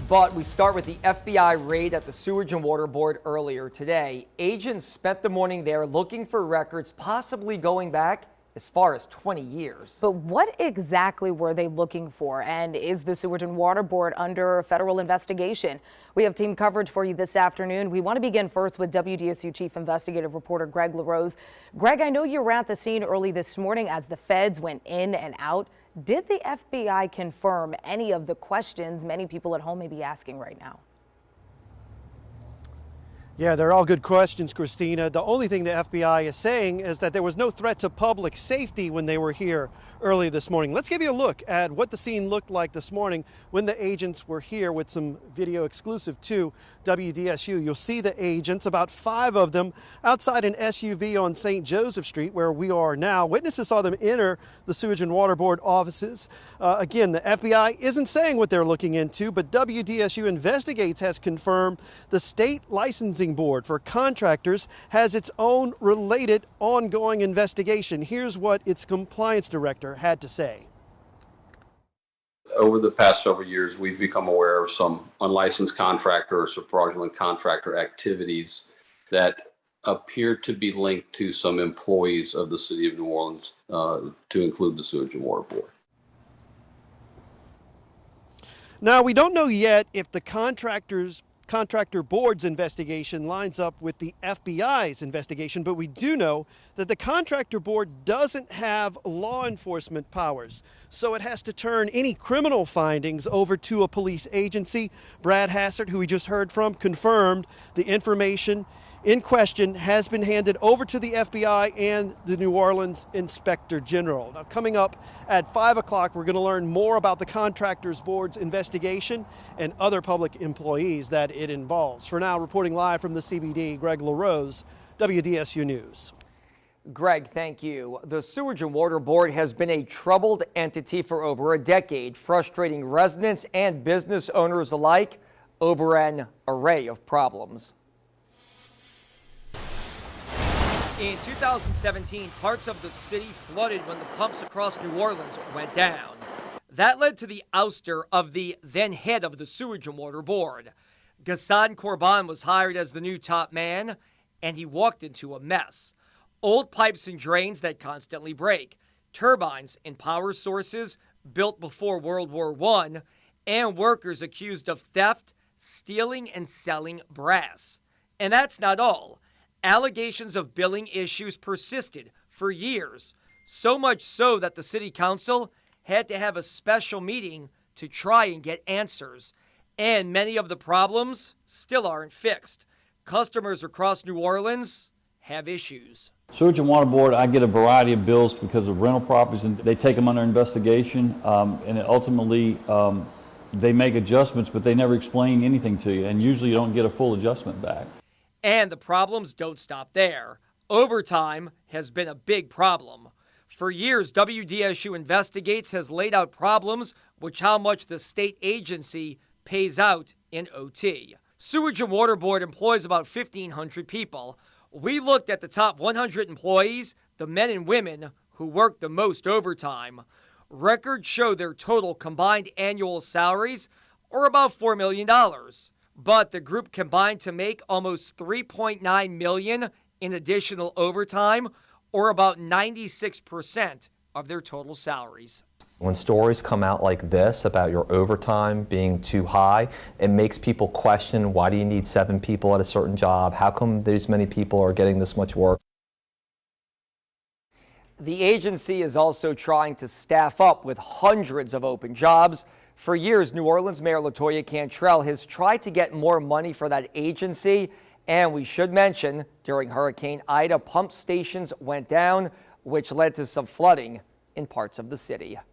But we start with the FBI raid at the Sewage and Water Board earlier today. Agents spent the morning there looking for records possibly going back as far as 20 years. But what exactly were they looking for? And is the Sewage and Water Board under federal investigation? We have team coverage for you this afternoon. We want to begin first with WDSU Chief Investigative Reporter Greg LaRose. Greg, I know you were at the scene early this morning as the feds went in and out. Did the FBI confirm any of the questions many people at home may be asking right now? Yeah, they're all good questions, Christina. The only thing the FBI is saying is that there was no threat to public safety when they were here early this morning. Let's give you a look at what the scene looked like this morning when the agents were here with some video exclusive to WDSU. You'll see the agents, about 5 of them, outside an SUV on St. Joseph Street, where we are now. Witnesses saw them enter the Sewage and Water Board offices. Again, the FBI isn't saying what they're looking into, but WDSU Investigates has confirmed the state licensing board for contractors has its own related ongoing investigation. Here's what its compliance director had to say. Over the past several years, we've become aware of some unlicensed contractor or some fraudulent contractor activities that appear to be linked to some employees of the city of New Orleans, to include the Sewage and Water Board. Now, we don't know yet if the contractor board's investigation lines up with the FBI's investigation, but we do know that the contractor board doesn't have law enforcement powers, so it has to turn any criminal findings over to a police agency. Brad Hassert, who we just heard from, confirmed the information in question has been handed over to the FBI and the New Orleans Inspector General. Now, coming up at 5 o'clock, we're going to learn more about the Contractors Board's investigation and other public employees that it involves. For now, reporting live from the CBD, Greg LaRose, WDSU News. Greg, thank you. The Sewage and Water Board has been a troubled entity for over a decade, frustrating residents and business owners alike over an array of problems. In 2017, parts of the city flooded when the pumps across New Orleans went down. That led to the ouster of the then head of the Sewage and Water Board. Ghassan Korban was hired as the new top man, and he walked into a mess. Old pipes and drains that constantly break, turbines and power sources built before World War I, and workers accused of theft, stealing, and selling brass. And that's not all. Allegations of billing issues persisted for years, so much so that the city council had to have a special meeting to try and get answers. And many of the problems still aren't fixed. Customers across New Orleans have issues. Sewage and Water Board, I get a variety of bills because of rental properties, and they take them under investigation, and ultimately they make adjustments, but they never explain anything to you, and usually you don't get a full adjustment back. And the problems don't stop there. Overtime has been a big problem. For years, WDSU Investigates has laid out problems with how much the state agency pays out in OT. Sewage and Water Board employs about 1,500 people. We looked at the top 100 employees, the men and women who work the most overtime. Records show their total combined annual salaries are about $4 million. But the group combined to make almost $3.9 million in additional overtime, or about 96% of their total salaries. When stories come out like this about your overtime being too high, it makes people question, why do you need 7 people at a certain job? How come these many people are getting this much work? The agency is also trying to staff up with hundreds of open jobs. For years, New Orleans Mayor LaToya Cantrell has tried to get more money for that agency. And we should mention, during Hurricane Ida, pump stations went down, which led to some flooding in parts of the city.